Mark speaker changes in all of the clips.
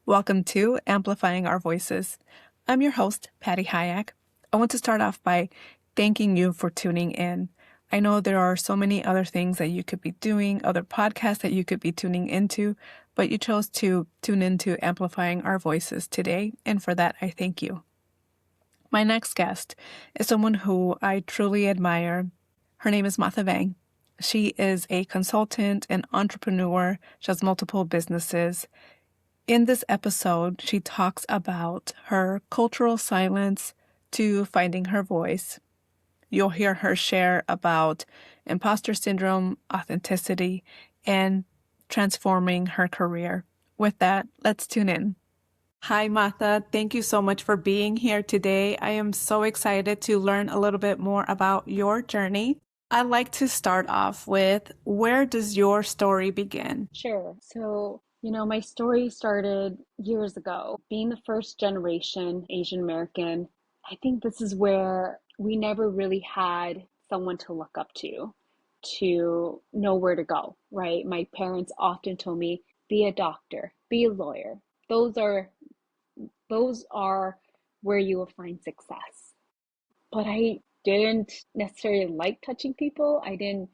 Speaker 1: Welcome to Amplifying Our Voices. I'm your host, Patty Hayak. I want to start off by thanking you for tuning in. I know there are so many other things that you could be doing, other podcasts that you could be tuning into, but you chose to tune into Amplifying Our Voices today, and for that, I thank you. My next guest is someone who I truly admire. Her name is Matha Vang. She is a consultant and entrepreneur. She has multiple businesses. In this episode, she talks about her cultural silence to finding her voice. You'll hear her share about imposter syndrome, authenticity, and transforming her career. With that, let's tune in. Hi, Matha. Thank you so much for being here today. I am so excited to learn a little bit more about your journey. I'd like to start off with, where does your story begin?
Speaker 2: Sure. My story started years ago. Being the first generation Asian American, I think this is where we never really had someone to look up to know where to go, right? My parents often told me, be a doctor, be a lawyer. Those are those are where you will find success. But I didn't necessarily like touching people. I didn't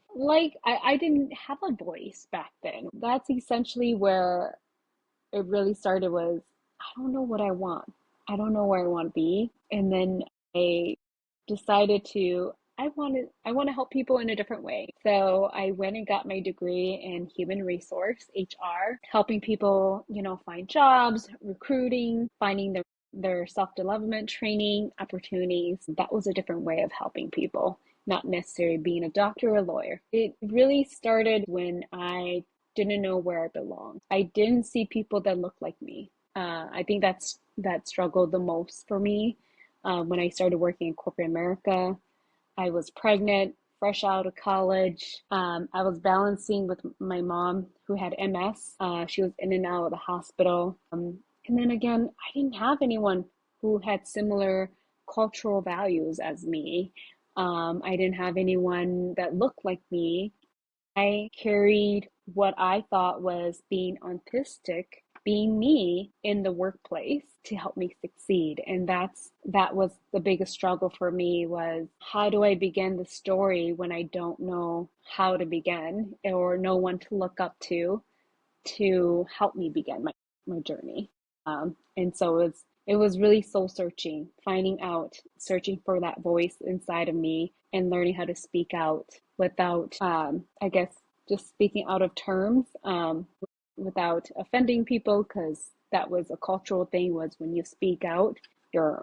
Speaker 2: have a voice back then. That's essentially where it really started was I don't know what I want. I don't know where I want to be. And then I decided I want to help people in a different way. So I went and got my degree in human resource, HR, helping people, find jobs, recruiting, finding their self-development training opportunities. That was a different way of helping people, not necessarily being a doctor or a lawyer. It really started when I didn't know where I belonged. I didn't see people that looked like me. I think that struggled the most for me when I started working in corporate America. I was pregnant, fresh out of college. I was balancing with my mom who had MS. She was in and out of the hospital. And then again, I didn't have anyone who had similar cultural values as me. I didn't have anyone that looked like me. I carried what I thought was being autistic, being me in the workplace to help me succeed. And that was the biggest struggle for me was how do I begin the story when I don't know how to begin or no one to look up to help me begin my journey. And so it was really soul searching, finding out, searching for that voice inside of me and learning how to speak out without, I guess, just speaking out of terms, without offending people, because that was a cultural thing was when you speak out, you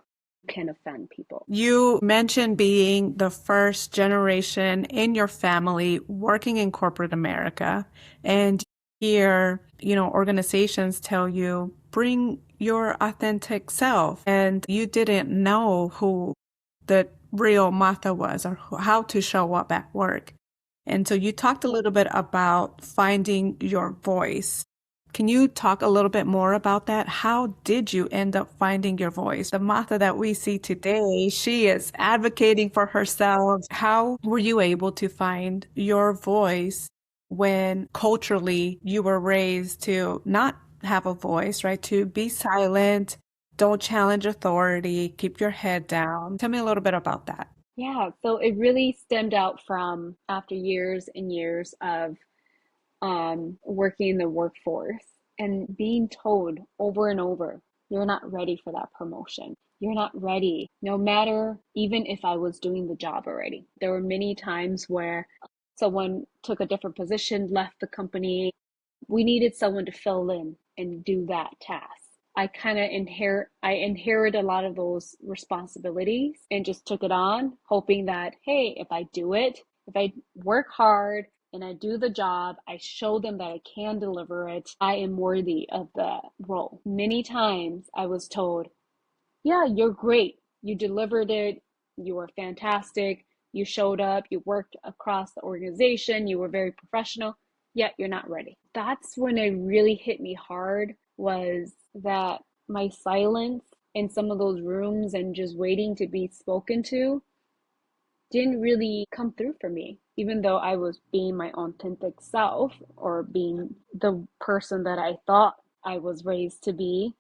Speaker 2: can offend people.
Speaker 1: You mentioned being the first generation in your family working in corporate America, and here, organizations tell you, bring your authentic self, and you didn't know who the real Martha was or how to show up at work. And so you talked a little bit about finding your voice. Can you talk a little bit more about that? How did you end up finding your voice? The Martha that we see today, she is advocating for herself. How were you able to find your voice when culturally you were raised to not have a voice, right? To be silent, don't challenge authority, keep your head down. Tell me a little bit about that.
Speaker 2: Yeah, so it really stemmed out from after years and years of working in the workforce and being told over and over, you're not ready for that promotion. You're not ready, no matter even if I was doing the job already. There were many times where someone took a different position, left the company. We needed someone to fill in and do that task. I inherited a lot of those responsibilities and just took it on, hoping that, hey, if I do it, if I work hard and I do the job, I show them that I can deliver it, I am worthy of the role. Many times I was told, yeah, you're great. You delivered it. You were fantastic. You showed up. You worked across the organization. You were very professional, yet you're not ready. That's when it really hit me hard was that my silence in some of those rooms and just waiting to be spoken to didn't really come through for me, even though I was being my authentic self or being the person that I thought I was raised to be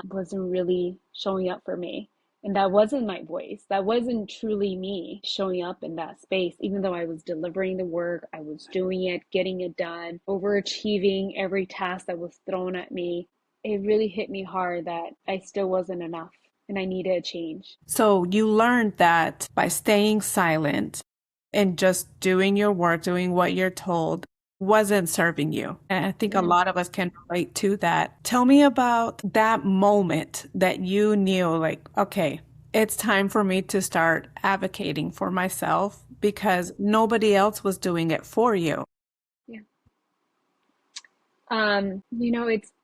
Speaker 2: wasn't really showing up for me. And that wasn't my voice. That wasn't truly me showing up in that space, even though I was delivering the work, I was doing it, getting it done, overachieving every task that was thrown at me. It really hit me hard that I still wasn't enough and I needed a change.
Speaker 1: So you learned that by staying silent and just doing your work, doing what you're told, wasn't serving you. And I think a
Speaker 2: Yeah.
Speaker 1: lot of us can relate to that. Tell me about that moment that you knew, like, okay, it's time for me to start advocating for myself because nobody else was doing it for you.
Speaker 2: Yeah.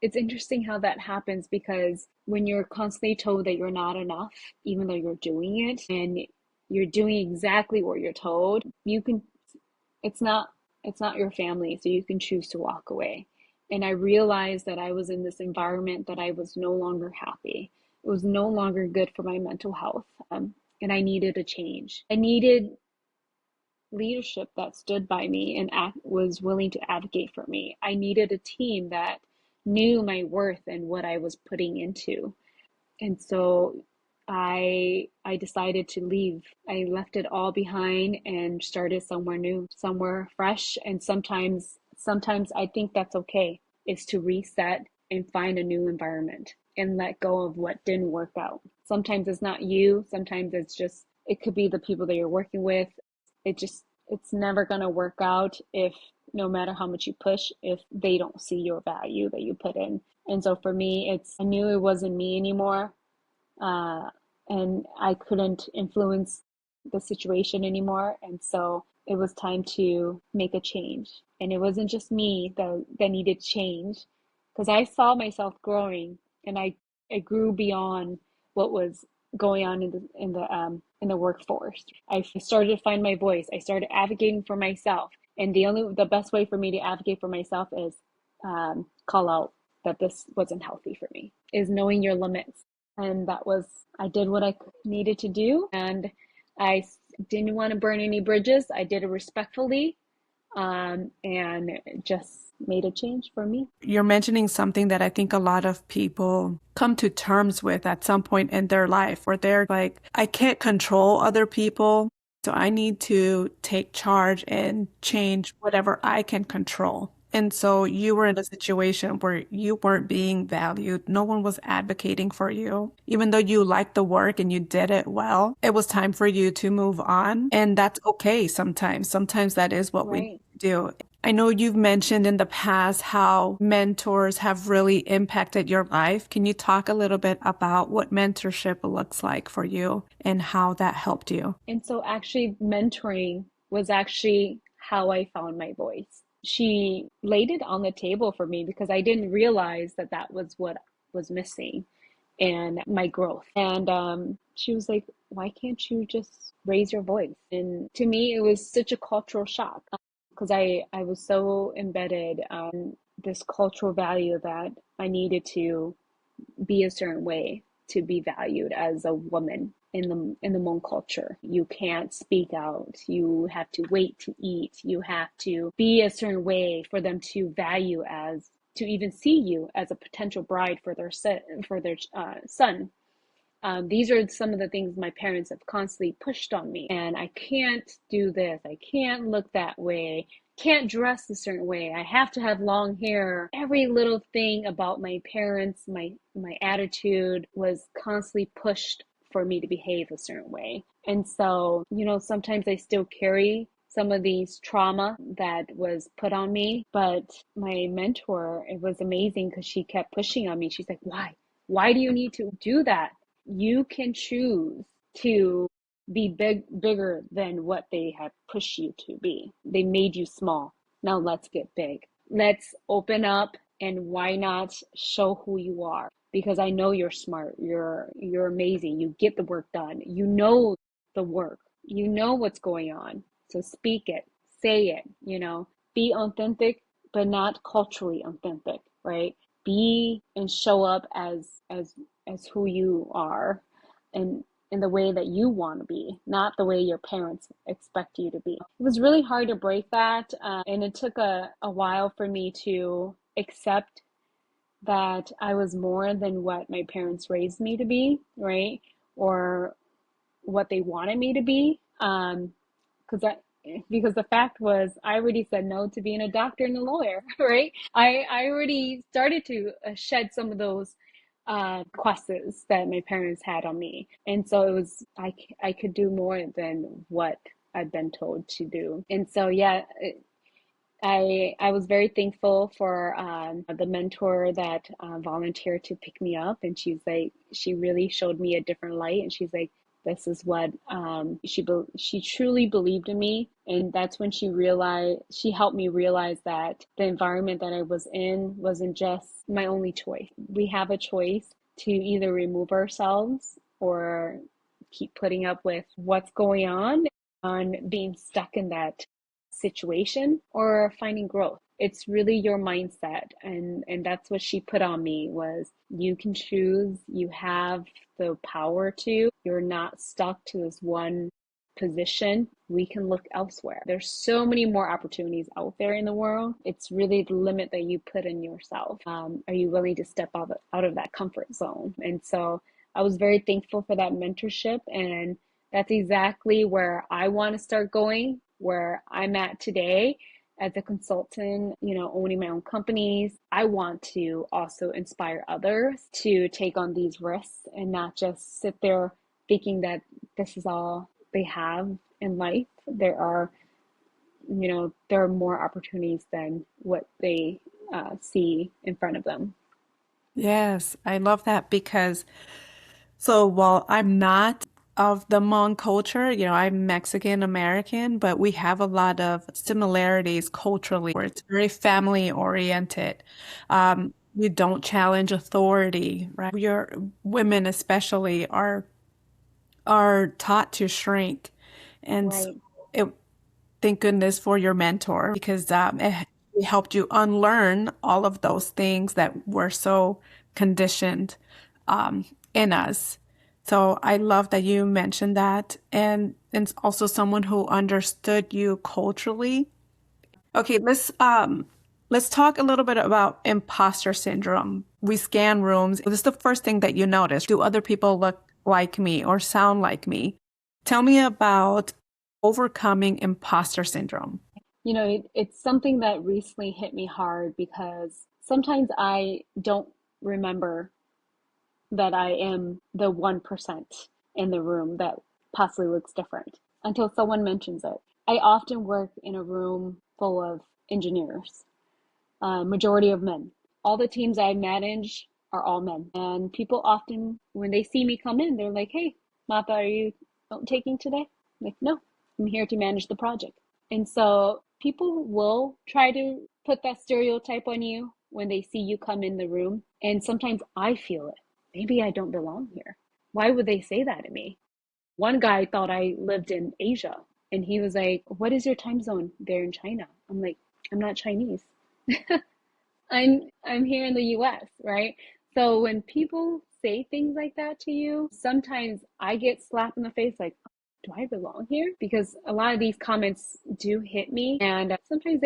Speaker 2: It's interesting how that happens because when you're constantly told that you're not enough, even though you're doing it and you're doing exactly what you're told, you can it's not it's not your family, so you can choose to walk away. And I realized that I was in this environment that I was no longer happy. It was no longer good for my mental health. And I needed a change. I needed leadership that stood by me and was willing to advocate for me. I needed a team that knew my worth and what I was putting into. And so I decided to leave. I left it all behind and started somewhere new, somewhere fresh. And sometimes I think that's okay, is to reset and find a new environment and let go of what didn't work out. Sometimes it's not you, sometimes it could be the people that you're working with. It's never going to work out if no matter how much you push, if they don't see your value that you put in. And so for me, I knew it wasn't me anymore, uh, and I couldn't influence the situation anymore. And so it was time to make a change. And it wasn't just me that needed change, because I saw myself growing, and I grew beyond what was going on in the workforce. I started to find my voice. I started advocating for myself, and the best way for me to advocate for myself is call out that this wasn't healthy for me. Is knowing your limits, and I did what I needed to do, and I didn't want to burn any bridges. I did it respectfully, and just made a change for me.
Speaker 1: You're mentioning something that I think a lot of people come to terms with at some point in their life where they're like, I can't control other people, so I need to take charge and change whatever I can control. And so you were in a situation where you weren't being valued. No one was advocating for you. Even though you liked the work and you did it well, it was time for you to move on. And that's okay sometimes. Sometimes that is what we
Speaker 2: Right.
Speaker 1: do. I know you've mentioned in the past how mentors have really impacted your life. Can you talk a little bit about what mentorship looks like for you and how that helped you?
Speaker 2: And so actually mentoring was actually how I found my voice. She laid it on the table for me because I didn't realize that that was what was missing in my growth. And she was like, why can't you just raise your voice? And to me, it was such a cultural shock because I was so embedded this cultural value that I needed to be a certain way to be valued as a woman in the Hmong culture. You can't speak out. You have to wait to eat. You have to be a certain way for them to value as to even see you as a potential bride for their son. These are some of the things my parents have constantly pushed on me. And I can't do this. I can't look that way. Can't dress a certain way. I have to have long hair. Every little thing about my parents, my attitude was constantly pushed for me to behave a certain way. And so, sometimes I still carry some of these trauma that was put on me. But my mentor, it was amazing because she kept pushing on me. She's like, why? Why do you need to do that? You can choose to be bigger than what they have pushed you to be. They made you small. Now let's get big. Let's open up, and why not show who you are? Because I know you're smart. You're amazing. You get the work done. You know the work. You know what's going on. So speak it. Say it, Be authentic, but not culturally authentic, right? Be and show up as who you are, and in the way that you want to be, not the way your parents expect you to be. It was really hard to break that, and it took a while for me to accept that I was more than what my parents raised me to be, right? Or what they wanted me to be. Because I because the fact was I already said no to being a doctor and a lawyer, right? I already started to shed some of those crosses that my parents had on me, and so it was I could do more than what I'd been told to do, and so yeah, I was very thankful for the mentor that volunteered to pick me up, and she really showed me a different light, and she's like, this is what she truly believed in me, and that's when she helped me realize that the environment that I was in wasn't just my only choice. We have a choice to either remove ourselves or keep putting up with what's going on being stuck in that situation or finding growth. It's really your mindset, and that's what she put on me was you can choose, you have the power to. You're not stuck to this one position. We can look elsewhere. There's so many more opportunities out there in the world. It's really the limit that you put in yourself. Are you willing to step out of that comfort zone? And so I was very thankful for that mentorship, and that's exactly where I want to start going, where I'm at today as a consultant, owning my own companies. I want to also inspire others to take on these risks and not just sit there thinking that this is all they have in life. There are more opportunities than what they see in front of them.
Speaker 1: Yes, I love that because so while I'm not of the Hmong culture, I'm Mexican American, but we have a lot of similarities culturally where it's very family oriented. We don't challenge authority, right? Women especially are taught to shrink. And so
Speaker 2: Right,
Speaker 1: it, thank goodness for your mentor because it helped you unlearn all of those things that were so conditioned in us. So I love that you mentioned that, and also someone who understood you culturally. Okay, let's talk a little bit about imposter syndrome. We scan rooms. This is the first thing that you notice. Do other people look like me or sound like me? Tell me about overcoming imposter syndrome.
Speaker 2: it's something that recently hit me hard because sometimes I don't remember that I am the 1% in the room that possibly looks different until someone mentions it. I often work in a room full of engineers, majority of men. All the teams I manage are all men. And people often, when they see me come in, they're like, hey, Matha, are you note taking today? I'm like, no, I'm here to manage the project. And so people will try to put that stereotype on you when they see you come in the room. And sometimes I feel it. Maybe I don't belong here. Why would they say that to me? One guy thought I lived in Asia, and he was like, what is your time zone there in China? I'm like, I'm not Chinese. I'm here in the US, right? So when people say things like that to you, sometimes I get slapped in the face like, do I belong here? Because a lot of these comments do hit me, and sometimes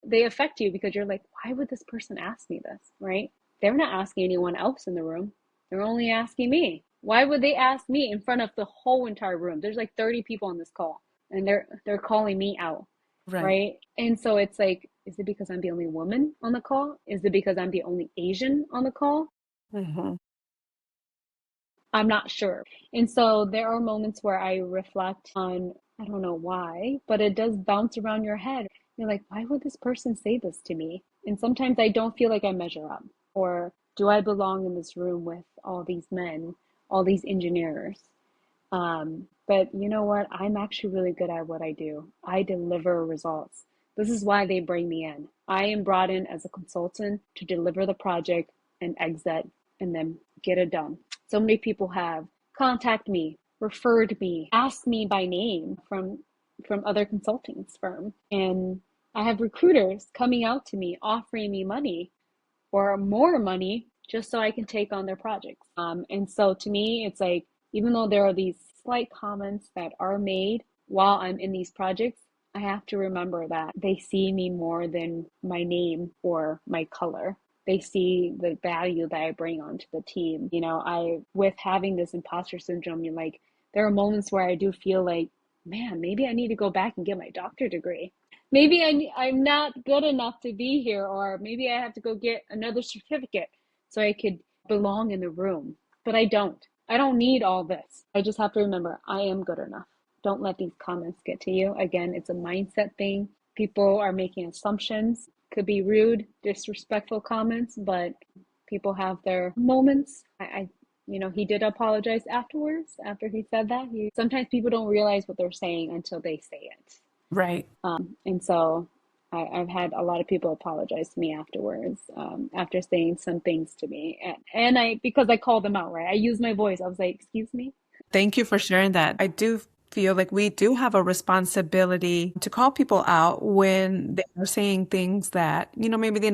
Speaker 2: they affect you because you're like, why would this person ask me this, right? They're not asking anyone else in the room. They're only asking me. Why would they ask me in front of the whole entire room? There's like 30 people on this call, and they're calling me out,
Speaker 1: Right.
Speaker 2: right? And so it's like, is it because I'm the only woman on the call? Is it because I'm the only Asian on the call?
Speaker 1: Hmm.
Speaker 2: I'm not sure. And so there are moments where I reflect on, I don't know why, but it does bounce around your head. You're like, why would this person say this to me? And sometimes I don't feel like I measure up. Or do I belong in this room with all these men, all these engineers? But you know what? I'm actually really good at what I do. I deliver results. This is why they bring me in. I am brought in as a consultant to deliver the project and exit and then get it done. So many people have contacted me, referred me, asked me by name from other consulting firms. And I have recruiters coming out to me, offering me money or more money just so I can take on their projects. And so to me, it's like, even though there are these slight comments that are made while I'm in these projects, I have to remember that they see me more than my name or my color. They see the value that I bring onto the team. With having this imposter syndrome, there are moments where I do feel like, man, maybe I need to go back and get my doctorate degree. Maybe I'm not good enough to be here, or maybe I have to go get another certificate so I could belong in the room. But I don't. I don't need all this. I just have to remember I am good enough. Don't let these comments get to you. Again, it's a mindset thing. People are making assumptions. Could be rude, disrespectful comments, but people have their moments. He did apologize afterwards, after he said that. Sometimes people don't realize what they're saying until they say it.
Speaker 1: Right.
Speaker 2: And so I've had a lot of people apologize to me afterwards, after saying some things to me. Because I called them out, right? I used my voice. I was like, excuse me.
Speaker 1: Thank you for sharing that. I do feel like we do have a responsibility to call people out when they're saying things that, maybe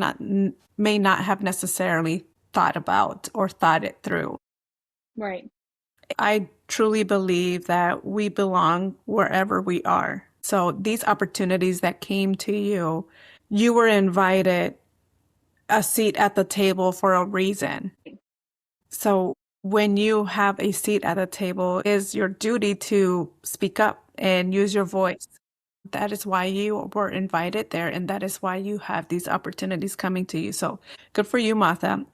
Speaker 1: may not have necessarily thought about or thought it through.
Speaker 2: Right.
Speaker 1: I truly believe that we belong wherever we are. So these opportunities that came to you, you were invited a seat at the table for a reason. So when you have a seat at a table, it is your duty to speak up and use your voice. That is why you were invited there, and that is why you have these opportunities coming to you. So good for you, Martha.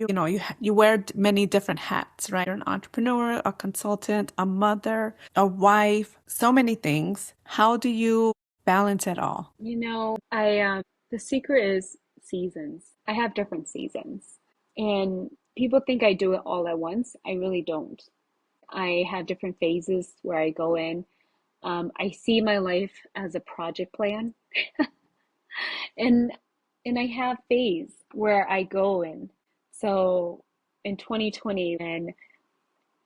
Speaker 1: You wear many different hats, right? You're an entrepreneur, a consultant, a mother, a wife, so many things. How do you balance it all?
Speaker 2: The secret is seasons. I have different seasons, and people think I do it all at once. I really don't. I have different phases where I go in. I see my life as a project plan, and I have phase where I go in. So in 2020, when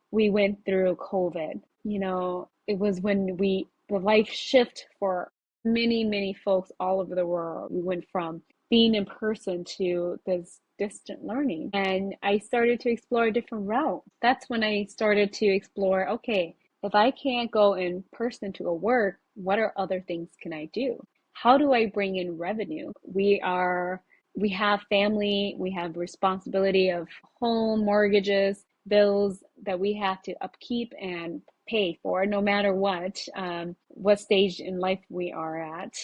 Speaker 2: we went through COVID, it was when the life shift for many, many folks all over the world. We went from being in person to this distant learning. And I started to explore a different route. That's when I started to explore, okay, if I can't go in person to go work, what are other things can I do? How do I bring in revenue? We have family, we have responsibility of home, mortgages, bills that we have to upkeep and pay for no matter what stage in life we are at.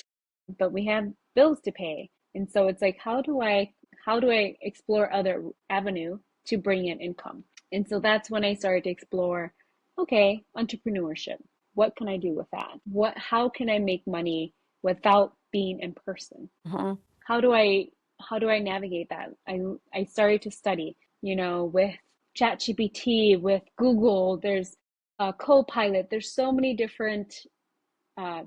Speaker 2: But we have bills to pay. And so it's like, how do I explore other avenue to bring in income? And so that's when I started to explore, okay, entrepreneurship. What can I do with that? How can I make money without being in person?
Speaker 1: Mhm.
Speaker 2: How do I navigate that? I started to study, with ChatGPT, with Google, there's Copilot. There's so many different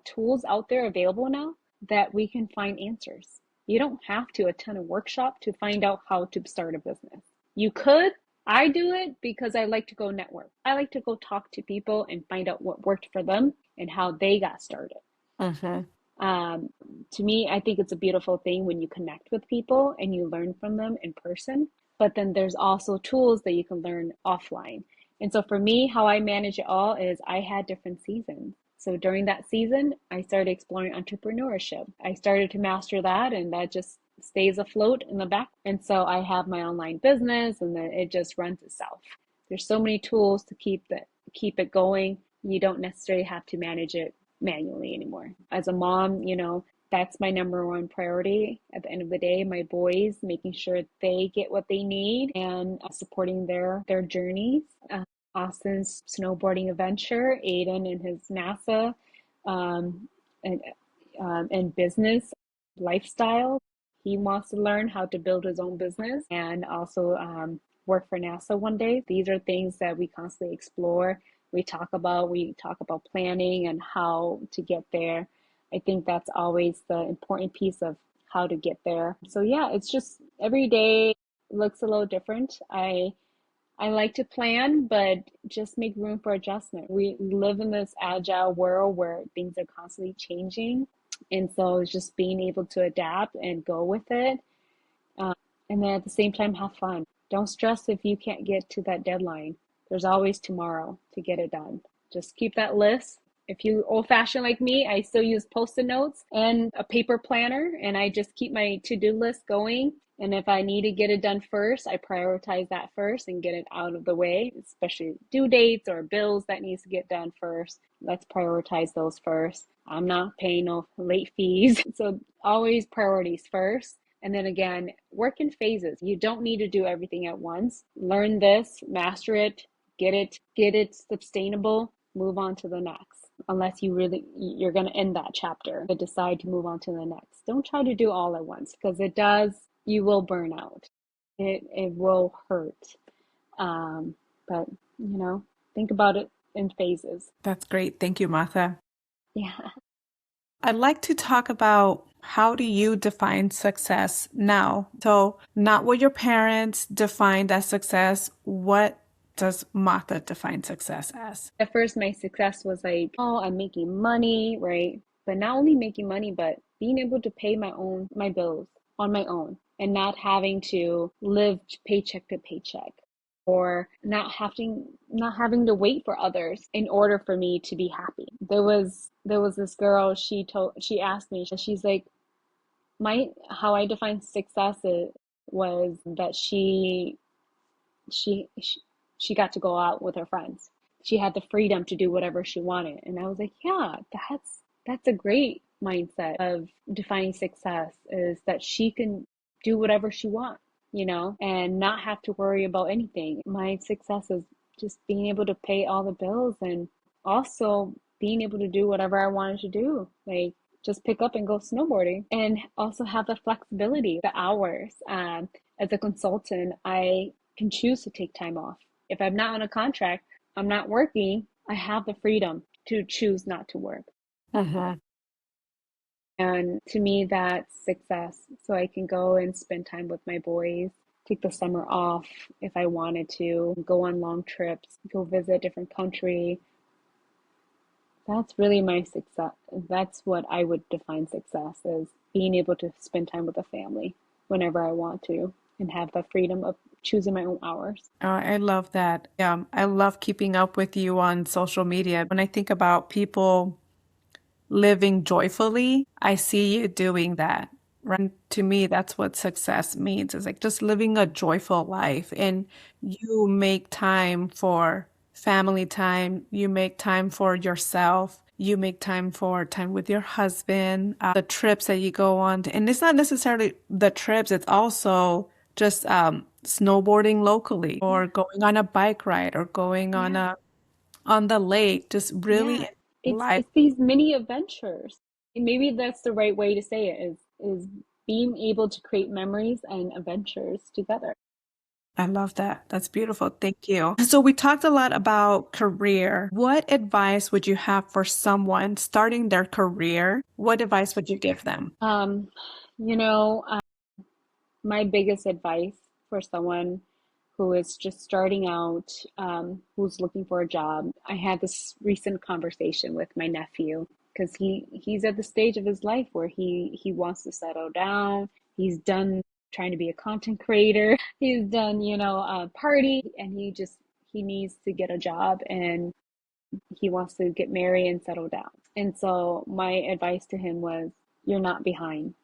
Speaker 2: tools out there available now that we can find answers. You don't have to attend a workshop to find out how to start a business. You could. I do it because I like to go network. I like to go talk to people and find out what worked for them and how they got started.
Speaker 1: Mhm.
Speaker 2: Um, to me, I think it's a beautiful thing when you connect with people and you learn from them in person. But then there's also tools that you can learn offline. And so for me, how I manage it all is I had different seasons. So during that season, I started exploring entrepreneurship. I started to master that, and that just stays afloat in the back. And so I have my online business, and then it just runs itself. There's so many tools to keep it going. You don't necessarily have to manage it manually anymore. As a mom, that's my number one priority at the end of the day. My boys, making sure they get what they need and supporting their journeys. Austin's snowboarding adventure, Aiden and his NASA um, and, and business lifestyle. He wants to learn how to build his own business and also work for NASA one day. These are things that we constantly explore. We talk about planning and how to get there. I think that's always the important piece of how to get there. So yeah, it's just every day looks a little different. I like to plan, but just make room for adjustment. We live in this agile world where things are constantly changing. And so it's just being able to adapt and go with it. And then at the same time, have fun. Don't stress if you can't get to that deadline. There's always tomorrow to get it done. Just keep that list. If you old fashioned like me, I still use post-it notes and a paper planner, and I just keep my to-do list going. And if I need to get it done first, I prioritize that first and get it out of the way, especially due dates or bills that needs to get done first. Let's prioritize those first. I'm not paying no late fees. So always priorities first. And then again, work in phases. You don't need to do everything at once. Learn this, master it, get it sustainable, move on to the next. Unless you're going to end that chapter, but decide to move on to the next. Don't try to do all at once because you will burn out. It will hurt. But think about it in phases.
Speaker 1: That's great. Thank you, Martha.
Speaker 2: Yeah.
Speaker 1: I'd like to talk about how do you define success now? So, not what your parents defined as success. What does Martha define success as?
Speaker 2: At first, my success was like, oh, I'm making money, right? But not only making money, but being able to pay my bills on my own and not having to live paycheck to paycheck or not having to wait for others in order for me to be happy. There was this girl, she asked me, she's like, how I define success was that she she she got to go out with her friends. She had the freedom to do whatever she wanted. And I was like, yeah, that's a great mindset of defining success, is that she can do whatever she wants, and not have to worry about anything. My success is just being able to pay all the bills and also being able to do whatever I wanted to do. Like just pick up and go snowboarding and also have the flexibility, the hours. As a consultant, I can choose to take time off. If I'm not on a contract, I'm not working, I have the freedom to choose not to work.
Speaker 1: Uh-huh.
Speaker 2: And to me, that's success. So I can go and spend time with my boys, take the summer off if I wanted to, go on long trips, go visit a different country. That's really my success. That's what I would define success as, being able to spend time with a family whenever I want to and have the freedom of choosing my own hours.
Speaker 1: Oh, I love that. I love keeping up with you on social media. When I think about people living joyfully, I see you doing that. Right? To me, that's what success means. It's like just living a joyful life. And you make time for family time, you make time for yourself, you make time for time with your husband, the trips that you go on. And it's not necessarily the trips, it's also just snowboarding locally or
Speaker 2: Yeah,
Speaker 1: going on a bike ride or going
Speaker 2: yeah,
Speaker 1: on the lake, just
Speaker 2: yeah.
Speaker 1: really
Speaker 2: It's
Speaker 1: life.
Speaker 2: it's these mini adventures. And maybe that's the right way to say it, is being able to create memories and adventures together.
Speaker 1: I love that. That's beautiful. Thank you. So we talked a lot about career. What advice would you have for someone starting their career? What advice would you give them?
Speaker 2: Um, you know, my biggest advice for someone who is just starting out, who's looking for a job. I had this recent conversation with my nephew because he's at the stage of his life where he wants to settle down. He's done trying to be a content creator. He's done, party, and he needs to get a job and he wants to get married and settle down. And so my advice to him was, you're not behind.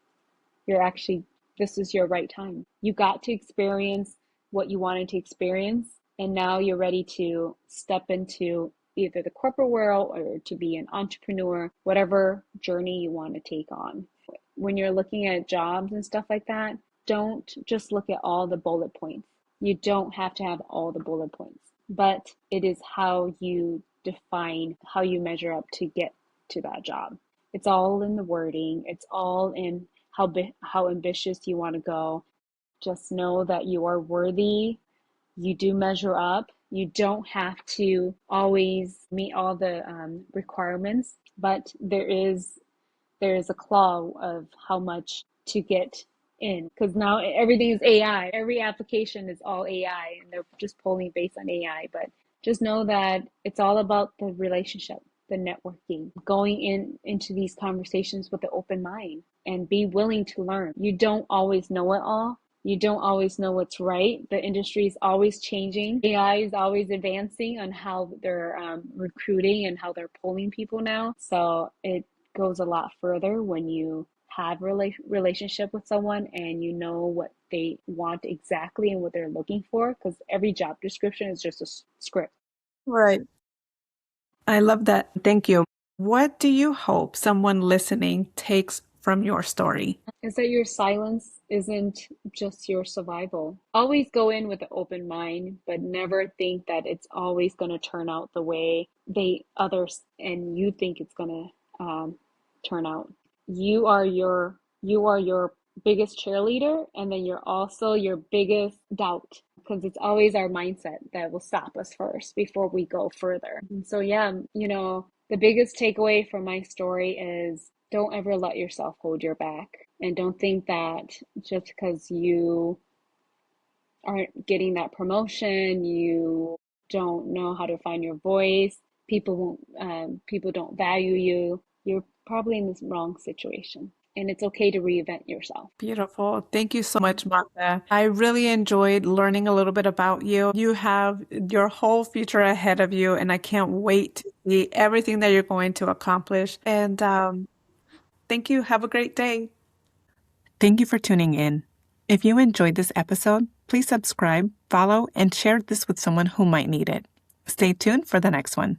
Speaker 2: You're actually, this is your right time. You got to experience what you wanted to experience, and now you're ready to step into either the corporate world or to be an entrepreneur, whatever journey you want to take on. When you're looking at jobs and stuff like that, don't just look at all the bullet points. You don't have to have all the bullet points, but it is how you define, how you measure up to get to that job. It's all in the wording. It's all in how ambitious you want to go. Just know that you are worthy. You do measure up. You don't have to always meet all the requirements, but there is a claw of how much to get in, because now everything is AI. Every application is all AI, and they're just polling based on AI. But just know that it's all about the relationship, the networking, going into these conversations with an open mind and be willing to learn. You don't always know it all. You don't always know what's right. The industry is always changing. AI is always advancing on how they're recruiting and how they're polling people now. So it goes a lot further when you have relationship with someone and you know what they want exactly and what they're looking for, because every job description is just a script.
Speaker 1: Right. I love that. Thank you. What do you hope someone listening takes from your story?
Speaker 2: Is that your silence isn't just your survival. Always go in with an open mind, but never think that it's always going to turn out the way they others and you think it's going to turn out. You are your biggest cheerleader, and then you're also your biggest doubt, because it's always our mindset that will stop us first before we go further. And so yeah, the biggest takeaway from my story is don't ever let yourself hold your back, and don't think that just because you aren't getting that promotion, you don't know how to find your voice, people don't value you, you're probably in this wrong situation. And it's okay to reinvent yourself.
Speaker 1: Beautiful. Thank you so much, Martha. I really enjoyed learning a little bit about you. You have your whole future ahead of you, and I can't wait to see everything that you're going to accomplish. And thank you. Have a great day. Thank you for tuning in. If you enjoyed this episode, please subscribe, follow, and share this with someone who might need it. Stay tuned for the next one.